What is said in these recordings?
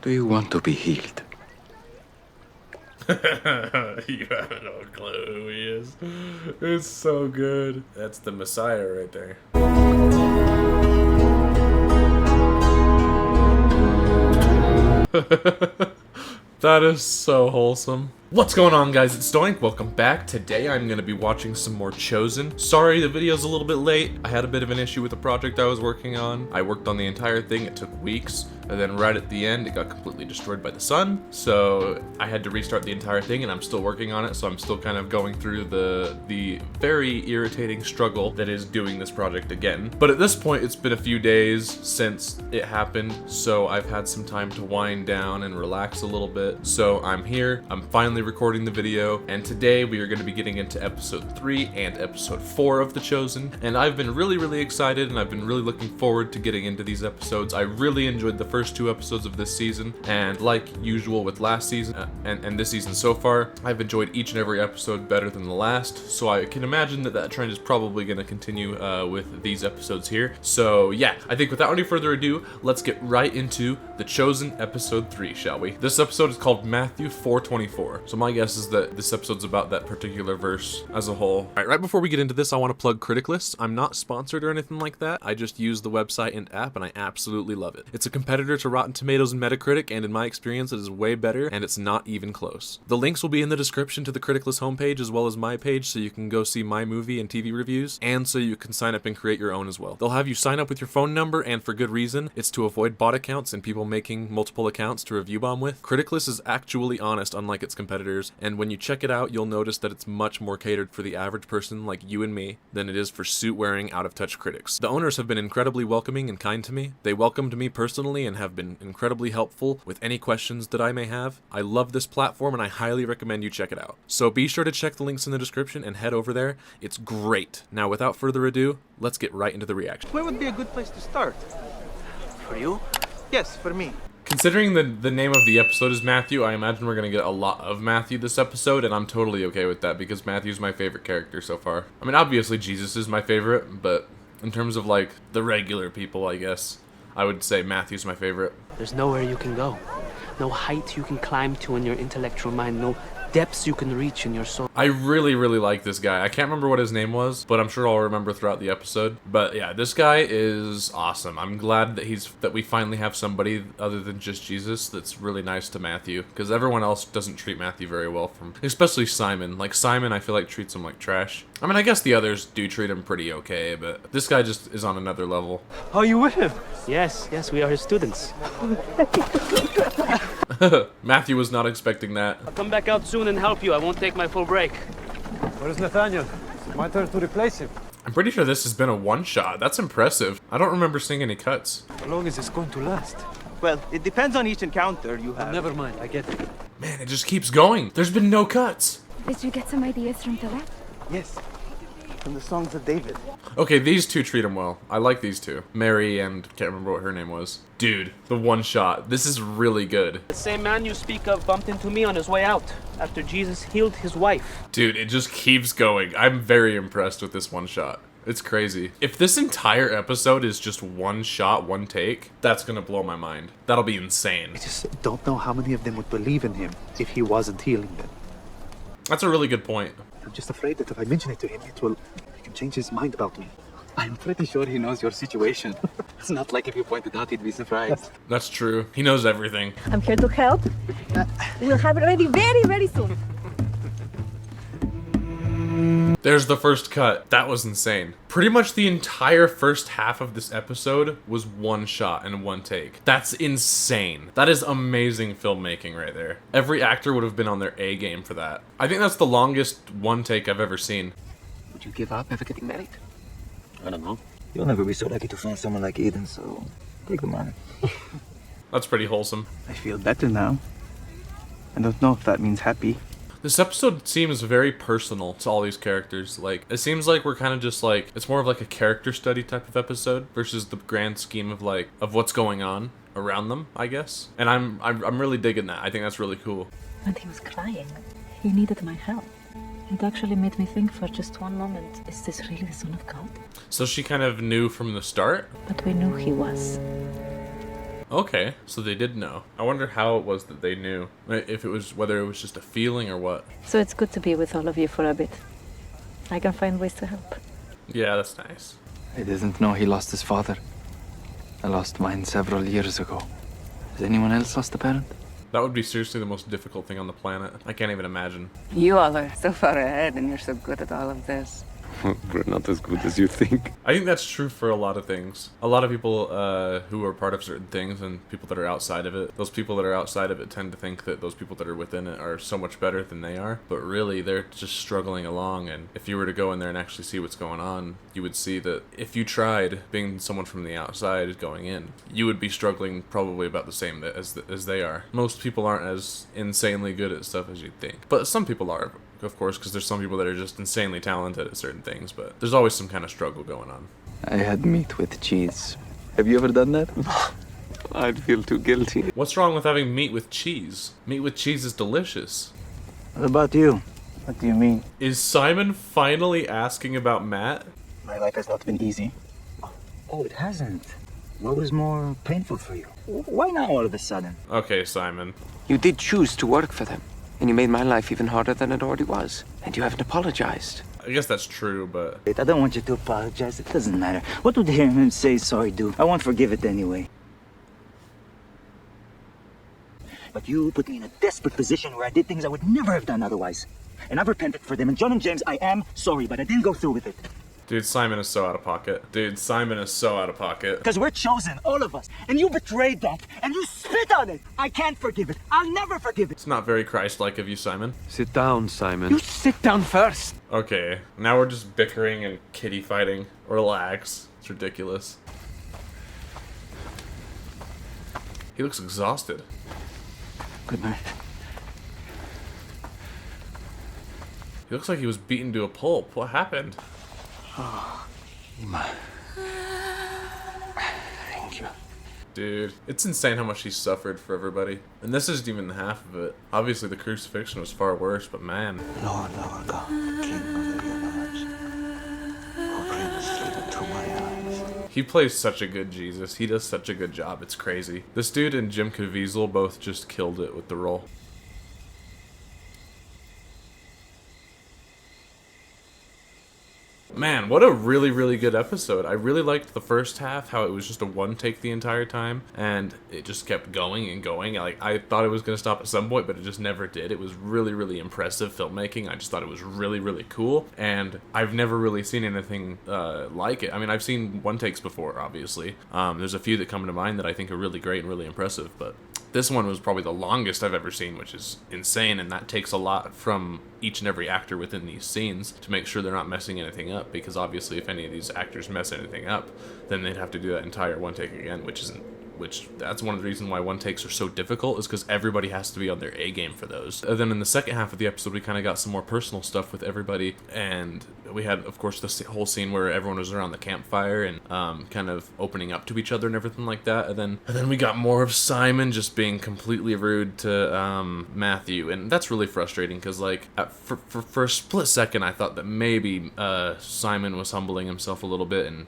Do you want to be healed? You have no clue who he is. It's so good. That's the Messiah right there. That is so wholesome. What's going on, guys? It's Doink. Welcome back. Today I'm going to be watching some more Chosen. Sorry the video's a little bit late. I had a bit of an issue with the project I was working on. I worked on the entire thing. It took weeks. And then right at the end, it got completely destroyed by the sun. So I had to restart the entire thing, and I'm still working on it. So I'm still kind of going through the very irritating struggle that is doing this project again. But at this point, it's been a few days since it happened. So I've had some time to wind down and relax a little bit. So I'm here. I'm finally recording the video, and today we are going to be getting into episode 3 and episode 4 of The Chosen, and I've been really excited, and I've been really looking forward to getting into these episodes. I really enjoyed the first 2 episodes of this season, and like usual with last season and this season so far, I've enjoyed each and every episode better than the last, so I can imagine that trend is probably going to continue with these episodes here. So yeah, I think without any further ado, let's get right into The Chosen episode 3, shall we? This episode is called Matthew 4:24. So my guess is that this episode's about that particular verse as a whole. Alright, right before we get into this, I want to plug Criticless. I'm not sponsored or anything like that. I just use the website and app, and I absolutely love it. It's a competitor to Rotten Tomatoes and Metacritic, and in my experience, it is way better, and it's not even close. The links will be in the description to the Criticless homepage as well as my page, so you can go see my movie and TV reviews, and so you can sign up and create your own as well. They'll have you sign up with your phone number, and for good reason. It's to avoid bot accounts and people making multiple accounts to review bomb with. Criticless is actually honest, unlike its competitors, and when you check it out, you'll notice that it's much more catered for the average person like you and me than it is for suit-wearing, out-of-touch critics. The owners have been incredibly welcoming and kind to me. They welcomed me personally and have been incredibly helpful with any questions that I may have. I love this platform, and I highly recommend you check it out. So be sure to check the links in the description and head over there. It's great. Now, without further ado, let's get right into the reaction. Where would be a good place to start? For you? Yes, for me. Considering the name of the episode is Matthew, I imagine we're going to get a lot of Matthew this episode, and I'm totally okay with that because Matthew's my favorite character so far. I mean, obviously Jesus is my favorite, but in terms of like the regular people, I guess, I would say Matthew's my favorite. There's nowhere you can go. No height you can climb to in your intellectual mind. No depths you can reach in your soul. I really like this guy. I can't remember what his name was, but I'm sure I'll remember throughout the episode. But yeah, this guy is awesome. I'm glad that we finally have somebody other than just Jesus that's really nice to Matthew, because everyone else doesn't treat Matthew very well, especially Simon. Like Simon, I feel like treats him like trash. I mean, I guess the others do treat him pretty okay, but this guy just is on another level. Are you with him? Yes, we are his students. Matthew was not expecting that. I'll come back out soon and help you. I won't take my full break. Where's Nathaniel? It's my turn to replace him. I'm pretty sure this has been a one-shot. That's impressive. I don't remember seeing any cuts. How long is this going to last? Well, it depends on each encounter you have. Never mind, I get it. Man, it just keeps going. There's been no cuts. Did you get some ideas from the lab? Yes, from the songs of David. Okay, these two treat him well. I like these two. Mary and can't remember what her name was. Dude, the one shot. This is really good. The same man you speak of bumped into me on his way out after Jesus healed his wife. Dude, it just keeps going. I'm very impressed with this one shot. It's crazy. If this entire episode is just one shot, one take, that's gonna blow my mind. That'll be insane. I just don't know how many of them would believe in him if he wasn't healing them. That's a really good point. I'm just afraid that if I mention it to him, he can change his mind about me. I'm pretty sure he knows your situation. It's not like if you pointed out, he'd be surprised. That's true. He knows everything. I'm here to help. We'll have it ready very soon. There's the first cut. That was insane. Pretty much the entire first half of this episode was one shot and one take. That's insane. That is amazing filmmaking right there. Every actor would have been on their A game for that. I think that's the longest one take I've ever seen. Would you give up ever getting married? I don't know. You'll never be so lucky to find someone like Eden, so take the money. That's pretty wholesome. I feel better now. I don't know if that means happy. This episode seems very personal to all these characters. Like, it seems like we're kind of just like, it's more of like a character study type of episode versus the grand scheme of like, of what's going on around them, I guess. And I'm really digging that. I think that's really cool. When he was crying, he needed my help. It actually made me think for just one moment, is this really the Son of God? So she kind of knew from the start? But we knew he was. Okay, so they did know. I wonder how it was that they knew. If it was, whether it was just a feeling or what. So it's good to be with all of you for a bit. I can find ways to help. Yeah, that's nice. I didn't know he lost his father. I lost mine several years ago. Has anyone else lost a parent? That would be seriously the most difficult thing on the planet. I can't even imagine. You all are so far ahead, and you're so good at all of this. We're not as good as you think. I think that's true for a lot of things. A lot of people who are part of certain things and people that are outside of it, those people that are outside of it tend to think that those people that are within it are so much better than they are. But really, they're just struggling along. And if you were to go in there and actually see what's going on, you would see that if you tried being someone from the outside going in, you would be struggling probably about the same as they are. Most people aren't as insanely good at stuff as you'd think. But some people are, of course, because there's some people that are just insanely talented at certain things, but there's always some kind of struggle going on. I had meat with cheese. Have you ever done that? I'd feel too guilty. What's wrong with having meat with cheese? Meat with cheese is delicious. What about you? What do you mean? Is Simon finally asking about Matt? My life has not been easy. Oh, it hasn't. What was more painful for you? Why now all of a sudden? Okay, Simon. You did choose to work for them, and you made my life even harder than it already was. And you haven't apologized. I guess that's true, but... Wait, I don't want you to apologize. It doesn't matter. What would hearing him say sorry do? I won't forgive it anyway. But you put me in a desperate position where I did things I would never have done otherwise. And I've repented for them. And John and James, I am sorry, but I didn't go through with it. Dude, Simon is so out of pocket. Dude, Simon is so out of pocket. Because we're chosen, all of us. And you betrayed that. And you spit on it. I can't forgive it. I'll never forgive it. It's not very Christ-like of you, Simon. Sit down, Simon. You sit down first. Okay, now we're just bickering and kitty fighting. Relax. It's ridiculous. He looks exhausted. Good night. He looks like he was beaten to a pulp. What happened? Thank you. Dude, it's insane how much he suffered for everybody. And this isn't even half of it. Obviously, the crucifixion was far worse, but man. Lord our God, King of the universe, who brings sleep to my eyes. He plays such a good Jesus. He does such a good job. It's crazy. This dude and Jim Caviezel both just killed it with the role. Man, what a really, really good episode. I really liked the first half, how it was just a one take the entire time, and it just kept going and going. Like, I thought it was going to stop at some point, but it just never did. It was really, really impressive filmmaking. I just thought it was really, really cool, and I've never really seen anything like it. I mean, I've seen one takes before, obviously. There's a few that come to mind that I think are really great and really impressive, but this one was probably the longest I've ever seen, which is insane, and that takes a lot from each and every actor within these scenes to make sure they're not messing anything up, because obviously if any of these actors mess anything up, then they'd have to do that entire one take again, which that's one of the reasons why one takes are so difficult, is because everybody has to be on their A game for those. And then in the second half of the episode, we kind of got some more personal stuff with everybody, and we had, of course, this whole scene where everyone was around the campfire and kind of opening up to each other and everything like that. And then we got more of Simon just being completely rude to Matthew, and that's really frustrating because, like, for a split second, I thought that maybe Simon was humbling himself a little bit and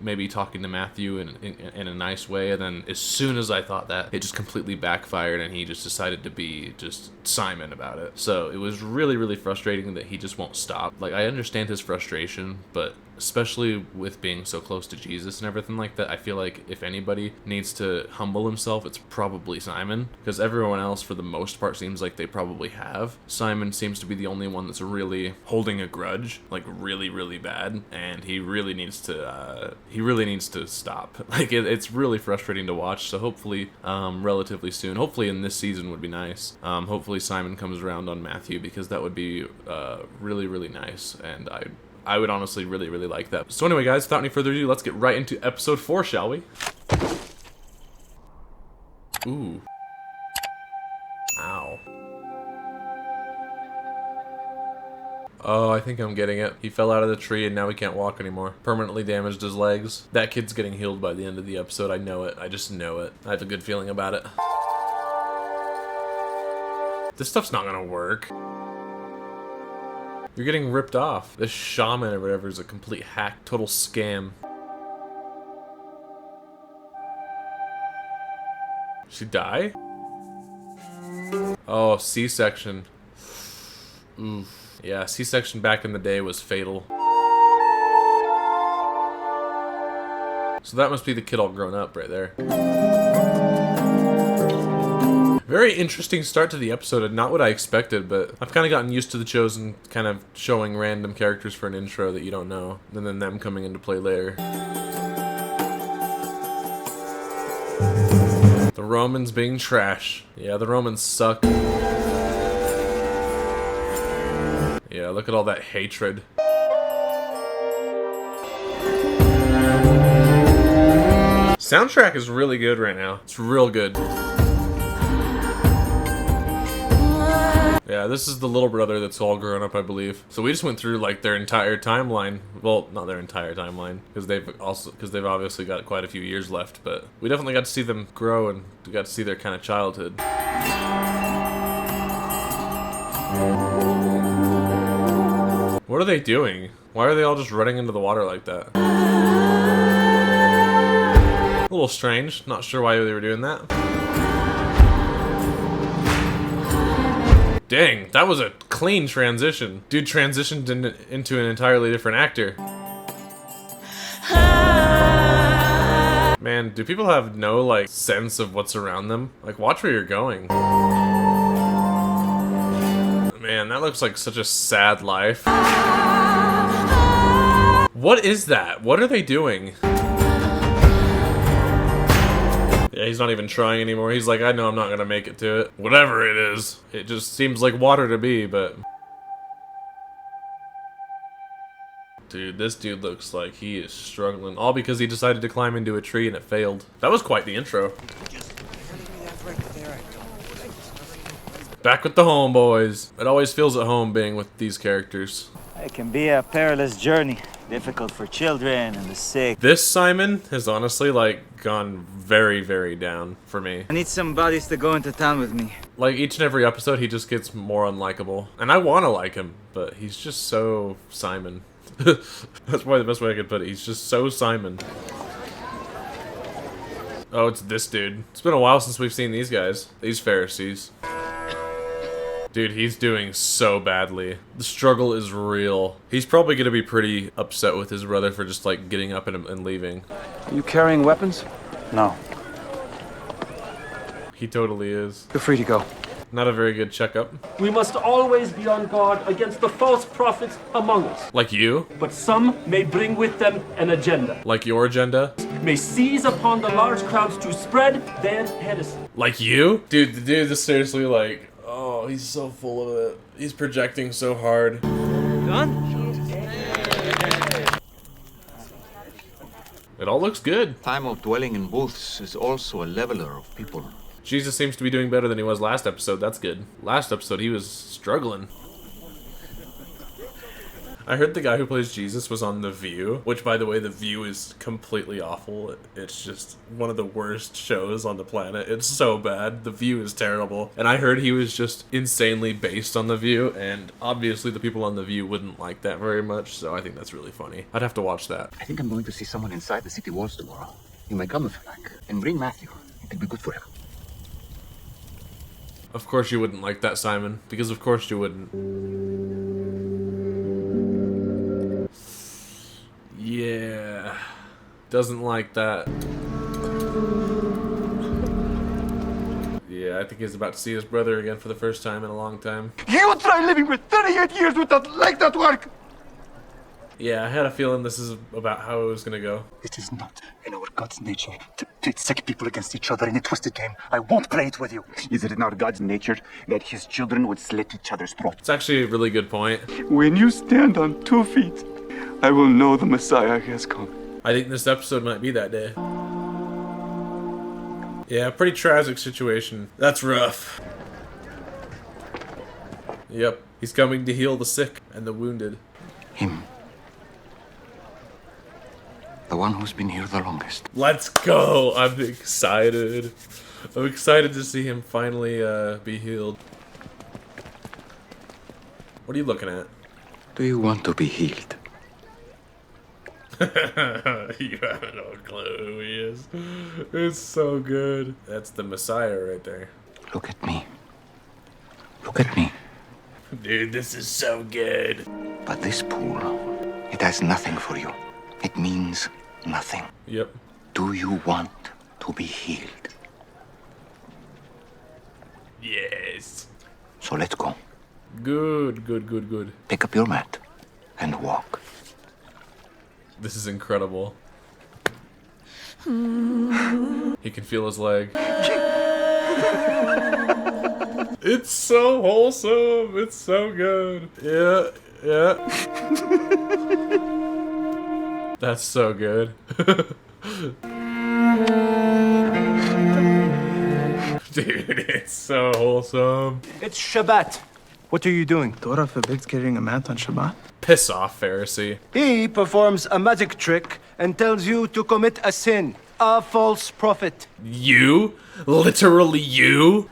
maybe talking to Matthew in a nice way, and then as soon as I thought that, it just completely backfired and he just decided to be just Simon about it. So it was really, really frustrating that he just won't stop. Like, I understand his frustration, but especially with being so close to Jesus and everything like that, I feel like if anybody needs to humble himself, it's probably Simon, because everyone else for the most part seems like they probably have. Simon seems to be the only one that's really holding a grudge, like really, really bad, and he really needs to stop. Like, it's really frustrating to watch. So hopefully relatively soon, hopefully in this season would be nice, hopefully Simon comes around on Matthew, because that would be really, really nice, and I would honestly really, really like that. So anyway, guys, without any further ado, let's get right into episode 4, shall we? Ooh. Ow. Oh, I think I'm getting it. He fell out of the tree and now he can't walk anymore. Permanently damaged his legs. That kid's getting healed by the end of the episode. I know it. I just know it. I have a good feeling about it. This stuff's not gonna work. You're getting ripped off. This shaman or whatever is a complete hack, total scam. he die? Oh, C-section. Oof. Yeah, C-section back in the day was fatal. So that must be the kid all grown up right there. Very interesting start to the episode, and not what I expected, but I've kind of gotten used to the Chosen kind of showing random characters for an intro that you don't know, and then them coming into play later. The Romans being trash. Yeah, the Romans suck. Yeah, look at all that hatred. Soundtrack is really good right now. It's real good. Yeah, this is the little brother that's all grown up, I believe. So we just went through like their entire timeline. Well, not their entire timeline, because they've obviously got quite a few years left. But we definitely got to see them grow, and we got to see their kind of childhood. What are they doing? Why are they all just running into the water like that? A little strange. Not sure why they were doing that. Dang, that was a clean transition. Dude transitioned into an entirely different actor. Man, do people have no, like, sense of what's around them? Like, watch where you're going. Man, that looks like such a sad life. What is that? What are they doing? Yeah, he's not even trying anymore. He's like, I know I'm not gonna make it to it. Whatever it is. It just seems like water to me, but... Dude, this dude looks like he is struggling. All because he decided to climb into a tree and it failed. That was quite the intro. Back with the homeboys. It always feels at home being with these characters. It can be a perilous journey. Difficult for children and the sick. This Simon has honestly, like, gone very, very down for me. I need some buddies to go into town with me. Like, each and every episode, he just gets more unlikable. And I want to like him, but he's just so Simon. That's probably the best way I could put it. He's just so Simon. Oh, it's this dude. It's been a while since we've seen these guys. These Pharisees. Dude, he's doing so badly. The struggle is real. He's probably gonna be pretty upset with his brother for just, like, getting up and leaving. Are you carrying weapons? No. He totally is. You're free to go. Not a very good checkup. We must always be on guard against the false prophets among us. Like you? But some may bring with them an agenda. Like your agenda? May seize upon the large crowds to spread their heresy. Like you? Dude, the dude is seriously like... Oh, he's so full of it. He's projecting so hard. Done? It all looks good. Time of dwelling in booths is also a leveler of people. Jesus seems to be doing better than he was last episode. That's good. Last episode, he was struggling. I heard the guy who plays Jesus was on The View, which, by the way, The View is completely awful. It's just one of the worst shows on the planet. It's so bad. The View is terrible. And I heard he was just insanely based on The View, and obviously the people on The View wouldn't like that very much, so I think that's really funny. I'd have to watch that. I think I'm going to see someone inside the city walls tomorrow. You may come if you like, and bring Matthew. It'll be good for him. Of course you wouldn't like that, Simon, because of course you wouldn't. Yeah, doesn't like that. Yeah, I think he's about to see his brother again for the first time in a long time. You try living for 38 years with that leg that work! Yeah, I had a feeling this is about how it was gonna go. It is not in our God's nature to pit sick people against each other in a twisted game. I won't play it with you. Is it in our God's nature that his children would slit each other's throats? It's actually a really good point. When you stand on 2 feet, I will know the Messiah has come. I think this episode might be that day. Yeah, pretty tragic situation. That's rough. Yep, he's coming to heal the sick and the wounded. Him. The one who's been here the longest. Let's go! I'm excited. I'm excited to see him finally be healed. What are you looking at? Do you want to be healed? You have no clue who he is. It's so good. That's the Messiah right there. Look at me. Look at me. Dude, this is so good. But this pool, it has nothing for you. It means nothing. Yep. Do you want to be healed? Yes. So let's go. Good, good, good, good. Pick up your mat and walk. This is incredible. He can feel his leg. It's so wholesome. It's so good. Yeah, yeah. That's so good. Dude, it's so wholesome. It's Shabbat. What are you doing? Torah forbids carrying a mat on Shabbat. Piss off, Pharisee. He performs a magic trick and tells you to commit a sin. A false prophet. You? Literally you?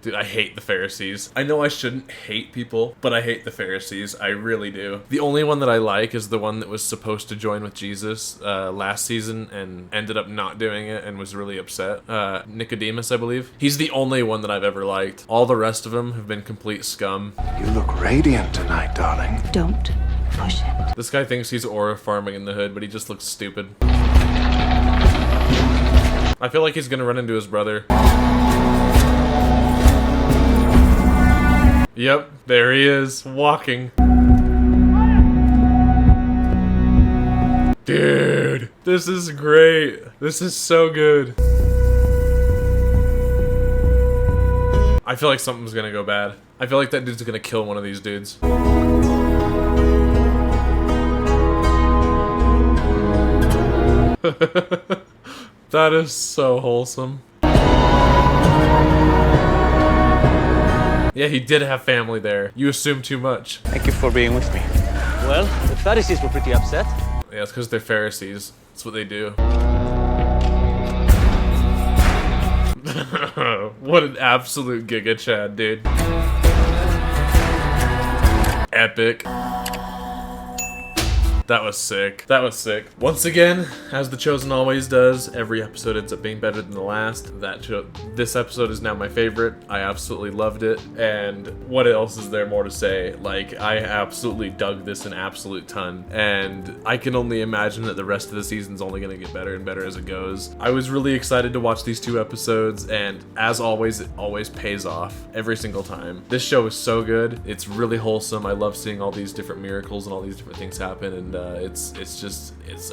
Dude, I hate the Pharisees. I know I shouldn't hate people, but I hate the Pharisees. I really do. The only one that I like is the one that was supposed to join with Jesus last season and ended up not doing it and was really upset. Nicodemus, I believe. He's the only one that I've ever liked. All the rest of them have been complete scum. You look radiant tonight, darling. Don't push it. This guy thinks he's aura farming in the hood, but he just looks stupid. I feel like he's gonna run into his brother. Yep, there he is, walking. Dude, this is great. This is so good. I feel like something's gonna go bad. I feel like that dude's gonna kill one of these dudes. That is so wholesome. Yeah, he did have family there. You assume too much. Thank you for being with me. Well, the Pharisees were pretty upset. Yeah, it's because they're Pharisees. That's what they do. What an absolute Giga Chad, dude. Epic. That was sick. That was sick. Once again, as The Chosen always does, every episode ends up being better than the last. This episode is now my favorite. I absolutely loved it. And what else is there more to say? Like, I absolutely dug this an absolute ton. And I can only imagine that the rest of the season's only gonna get better and better as it goes. I was really excited to watch these 2 episodes, and as always, it always pays off every single time. This show is so good. It's really wholesome. I love seeing all these different miracles and all these different things happen, and it's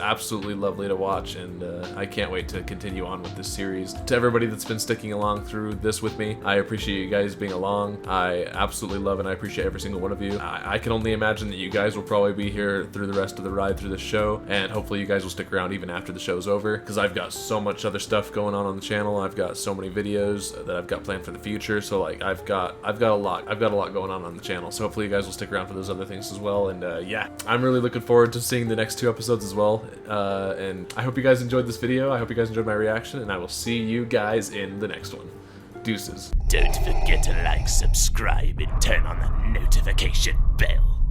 absolutely lovely to watch, and I can't wait to continue on with this series. To everybody that's been sticking along through this with me, I appreciate you guys being along. I absolutely love and I appreciate every single one of you. I can only imagine that you guys will probably be here through the rest of the ride through the show, and hopefully you guys will stick around even after the show's over, because I've got so much other stuff going on the channel. I've got so many videos that I've got planned for the future, so like I've got a lot going on the channel, so hopefully you guys will stick around for those other things as well. And yeah, I'm really looking forward to seeing the next 2 episodes as well, and I hope you guys enjoyed this video. I hope you guys enjoyed my reaction, and I will see you guys in the next one. Deuces. Don't forget to like, subscribe, and turn on the notification bell.